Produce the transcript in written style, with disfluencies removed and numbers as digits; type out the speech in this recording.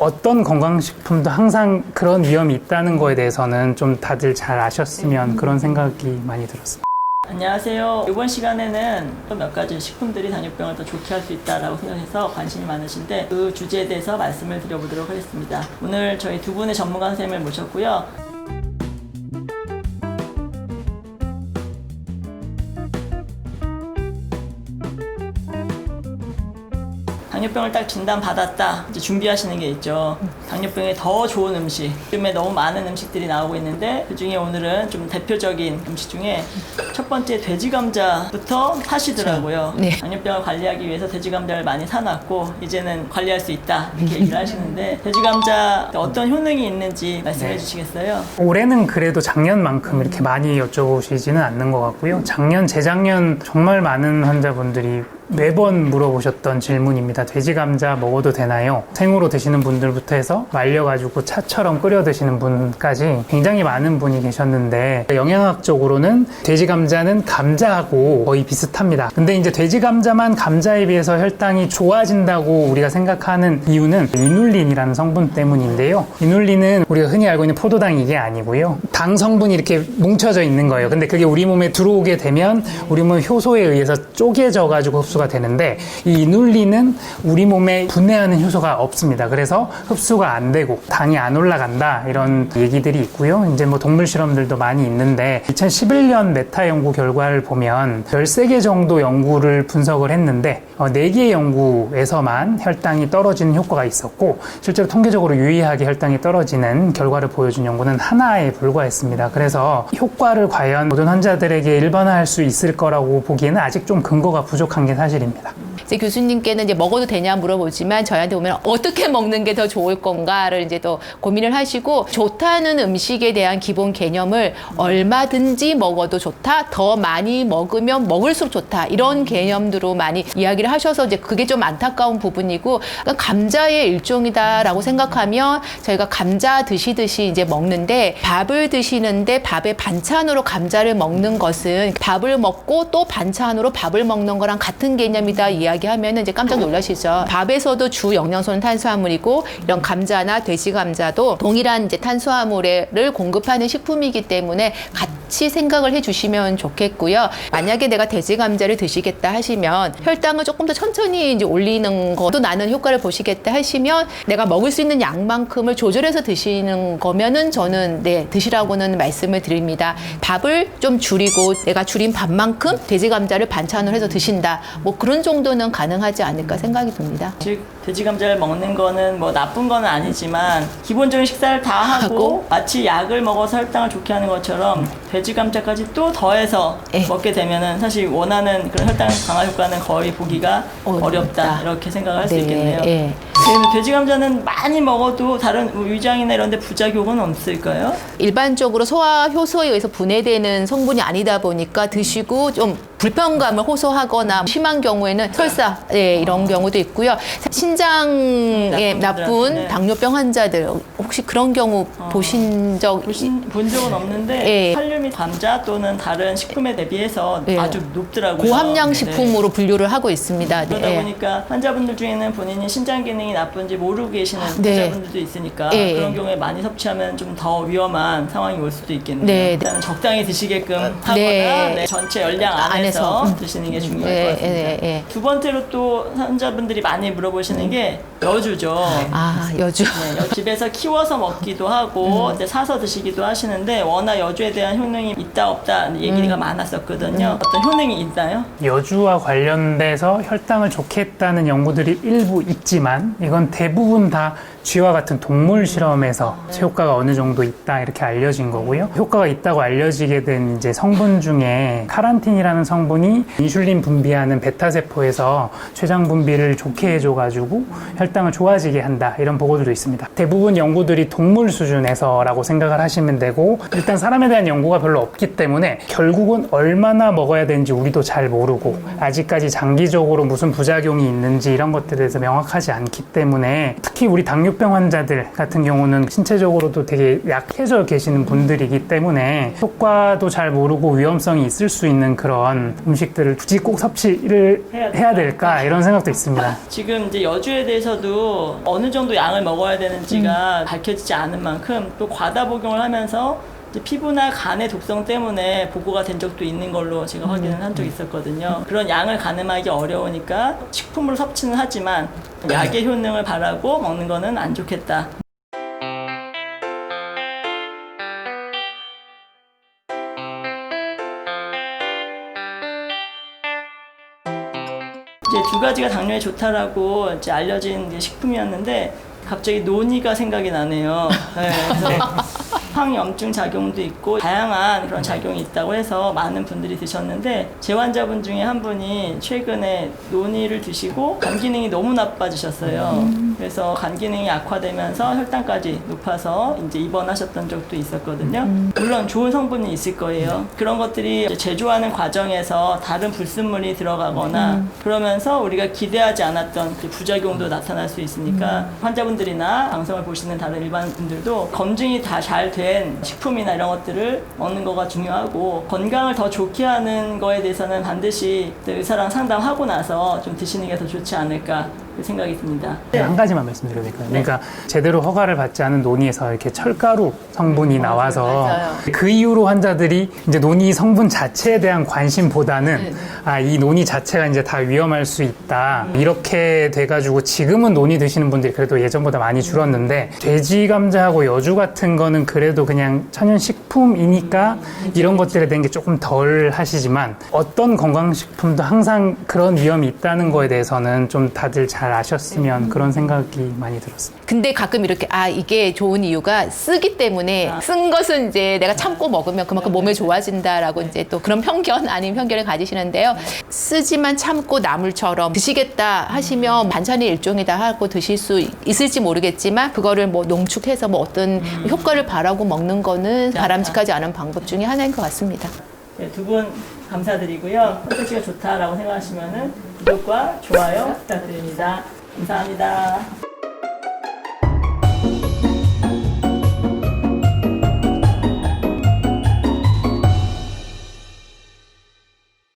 어떤 건강식품도 항상 그런 위험이 있다는 거에 대해서는 좀 다들 잘 아셨으면 그런 생각이 많이 들었습니다. 안녕하세요. 이번 시간에는 또 몇 가지 식품들이 당뇨병을 더 좋게 할 수 있다고 생각해서 관심이 많으신데 그 주제에 대해서 말씀을 드려보도록 하겠습니다. 오늘 저희 두 분의 전문가 선생님을 모셨고요. 당뇨병을 딱 진단받았다 이제 준비하시는 게 있죠. 당뇨병에 더 좋은 음식, 요즘에 너무 많은 음식들이 나오고 있는데 그중에 오늘은 좀 대표적인 음식 중에 첫 번째 돼지 감자부터 사시더라고요. 네. 당뇨병을 관리하기 위해서 돼지 감자를 많이 사놨고 이제는 관리할 수 있다 이렇게 얘기를 하시는데 돼지 감자 어떤 효능이 있는지 말씀해 주시겠어요? 올해는 그래도 작년만큼 이렇게 많이 여쭤보시지는 않는 것 같고요. 작년, 재작년 정말 많은 환자분들이 매번 물어보셨던 질문입니다. 돼지 감자 먹어도 되나요? 생으로 드시는 분들부터 해서 말려가지고 차처럼 끓여 드시는 분까지 굉장히 많은 분이 계셨는데 영양학적으로는 돼지 감자는 감자하고 거의 비슷합니다. 근데 이제 돼지 감자만 감자에 비해서 혈당이 좋아진다고 우리가 생각하는 이유는 이눌린이라는 성분 때문인데요. 이눌린은 우리가 흔히 알고 있는 포도당 이게 아니고요. 당 성분이 이렇게 뭉쳐져 있는 거예요. 근데 그게 우리 몸에 들어오게 되면 우리 몸 효소에 의해서 쪼개져가지고 흡수가 되는데 이 이눌린은 우리 몸에 분해하는 효소가 없습니다. 그래서 흡수가 안 되고 당이 안 올라간다 이런 얘기들이 있고요. 이제 뭐 동물 실험들도 많이 있는데 2011년 메타 연구 결과를 보면 13개 정도 연구를 분석을 했는데 4개의 연구에서만 혈당이 떨어지는 효과가 있었고 실제로 통계적으로 유의하게 혈당이 떨어지는 결과를 보여준 연구는 하나에 불과했습니다. 그래서 효과를 과연 모든 환자들에게 일반화할 수 있을 거라고 보기에는 아직 좀 근거가 부족한 게 사실입니다. 이제 교수님께는 이제 먹어도 되냐 물어보지만 저희한테 오면 어떻게 먹는 게 더 좋을 건가를 이제 또 고민을 하시고 좋다는 음식에 대한 기본 개념을 얼마든지 먹어도 좋다, 더 많이 먹으면 먹을수록 좋다 이런 개념으로 많이 이야기를 하셔서 이제 그게 좀 안타까운 부분이고 그러니까 감자의 일종이다라고 생각하면 저희가 감자 드시듯이 이제 먹는데 밥을 드시는데 밥의 반찬으로 감자를 먹는 것은 밥을 먹고 또 반찬으로 밥을 먹는 거랑 같은 개념이다 이야기하면 이제 깜짝 놀라시죠. 밥에서도 주 영양소는 탄수화물이고 이런 감자나 돼지 감자도 동일한 이제 탄수화물을 공급하는 식품이기 때문에 같이 생각을 해주시면 좋겠고요. 만약에 내가 돼지 감자를 드시겠다 하시면 혈당을 조금 더 천천히 이제 올리는 것도 나는 효과를 보시겠다 하시면 내가 먹을 수 있는 양만큼을 조절해서 드시는 거면은 저는 네 드시라고는 말씀을 드립니다. 밥을 좀 줄이고 내가 줄인 밥만큼 돼지 감자를 반찬으로 해서 드신다. 뭐 그런 정도는 가능하지 않을까 생각이 듭니다. 즉 돼지 감자를 먹는 거는 뭐 나쁜 건 아니지만 기본적인 식사를 다 하고 마치 약을 먹어서 혈당을 좋게 하는 것처럼 돼지 감자까지 또 더해서 먹게 되면은 사실 원하는 그런 혈당 강화 효과는 거의 보기가 어렵다 이렇게 생각을 할 수 있겠네요. 그러면 돼지 감자는 많이 먹어도 다른 위장이나 이런 데 부작용은 없을까요? 일반적으로 소화 효소에 의해서 분해되는 성분이 아니다 보니까 드시고 좀 불편감을 호소하거나 심한 경우에는 설사 이런 경우도 있고요. 신장에 나쁜 당뇨병 환자들 혹시 그런 경우 보신 본 적은 없는데 칼륨이 감자 또는 다른 식품에 대비해서 아주 높더라고요. 고함량 식품으로 분류를 하고 있습니다. 그러다 보니까 환자분들 중에는 본인이 신장 기능이 나쁜지 모르고 계시는 환자분들도 있으니까 그런 경우에 많이 섭취하면 좀 더 위험한 상황이 올 수도 있겠네요. 일단 적당히 드시게끔 하거나 전체 열량 안에서 드시는 게 중요할 것 같습니다. 두 번째로 또 환자분들이 많이 물어보시는 게 여주죠. 여주. 집에서 키워서 먹기도 하고 이제 사서 드시기도 하시는데 워낙 여주에 대한 효능이 있다 없다 얘기가 많았었거든요. 어떤 효능이 있나요? 여주와 관련돼서 혈당을 좋게 했다는 연구들이 일부 있지만 이건 대부분 다 쥐와 같은 동물 실험에서 효과가 어느 정도 있다 이렇게 알려진 거고요. 효과가 있다고 알려지게 된 이제 성분 중에 카란틴이라는 성분이 인슐린 분비하는 베타세포에서 췌장 분비를 좋게 해줘가지고 혈당을 좋아지게 한다 이런 보고들도 있습니다. 대부분 연구들 연구들이 동물 수준에서라고 생각을 하시면 되고, 일단 사람에 대한 연구가 별로 없기 때문에 결국은 얼마나 먹어야 되는지 우리도 잘 모르고 아직까지 장기적으로 무슨 부작용이 있는지 이런 것들에 대해서 명확하지 않기 때문에, 특히 우리 당뇨병 환자들 같은 경우는 신체적으로도 되게 약해져 계시는 분들이기 때문에 효과도 잘 모르고 위험성이 있을 수 있는 그런 음식들을 굳이 꼭 섭취를 해야 될까 이런 생각도 있습니다. 지금 이제 여주에 대해서도 어느 정도 양을 먹어야 되는지가 밝혀지지 않은 만큼 또 과다 복용을 하면서 이제 피부나 간의 독성 때문에 보고가 된 적도 있는 걸로 제가 확인을 한 적이 있었거든요. 그런 양을 가늠하기 어려우니까 식품으로 섭취는 하지만 약의 효능을 바라고 먹는 거는 안 좋겠다. 이제 두 가지가 당뇨에 좋다라고 이제 알려진 이제 식품이었는데 갑자기 논이가 생각이 나네요. 네, 그래서 항염증 작용도 있고 다양한 그런 작용이 있다고 해서 많은 분들이 드셨는데, 제 환자분 중에 한 분이 최근에 논이를 드시고 간 기능이 너무 나빠지셨어요. 그래서 간 기능이 악화되면서 혈당까지 높아서 이제 입원하셨던 적도 있었거든요. 물론 좋은 성분이 있을 거예요. 그런 것들이 이제 제조하는 과정에서 다른 불순물이 들어가거나 그러면서 우리가 기대하지 않았던 그 부작용도 나타날 수 있으니까 환자분들이나 방송을 보시는 다른 일반 분들도 검증이 다 잘 된 식품이나 이런 것들을 먹는 거가 중요하고, 건강을 더 좋게 하는 거에 대해서는 반드시 의사랑 상담하고 나서 좀 드시는 게 더 좋지 않을까 생각이 듭니다. 한 가지만 말씀드려도 될까요? 그러니까 제대로 허가를 받지 않은 논이에서 이렇게 철가루 성분이 나와서 맞아요. 그 이후로 환자들이 이제 논이 성분 자체에 대한 관심보다는 이 논이 자체가 이제 다 위험할 수 있다, 이렇게 돼가지고 지금은 논이 드시는 분들이 그래도 예전보다 많이 줄었는데, 돼지 감자하고 여주 같은 거는 그래도 그냥 천연식품이니까 이런 것들에 대한 게 조금 덜 하시지만, 어떤 건강식품도 항상 그런 위험이 있다는 거에 대해서는 좀 다들 잘 아셨으면 그런 생각이 많이 들었습니다. 근데 가끔 이렇게 이게 좋은 이유가 쓰기 때문에, 쓴 것은 이제 내가 참고 먹으면 그만큼 몸에 좋아진다라고 이제 또 그런 편견 아닌 편견을 가지시는데요. 쓰지만 참고 나물처럼 드시겠다 하시면 반찬의 일종이다 하고 드실 수 있을지 모르겠지만, 그거를 뭐 농축해서 뭐 어떤 효과를 바라고 먹는 거는 바람직하지 않은 방법 중에 하나인 것 같습니다. 네, 두 분 감사드리고요. 콘텐츠가 좋다라고 생각하시면은 구독과 좋아요 부탁드립니다. 감사합니다.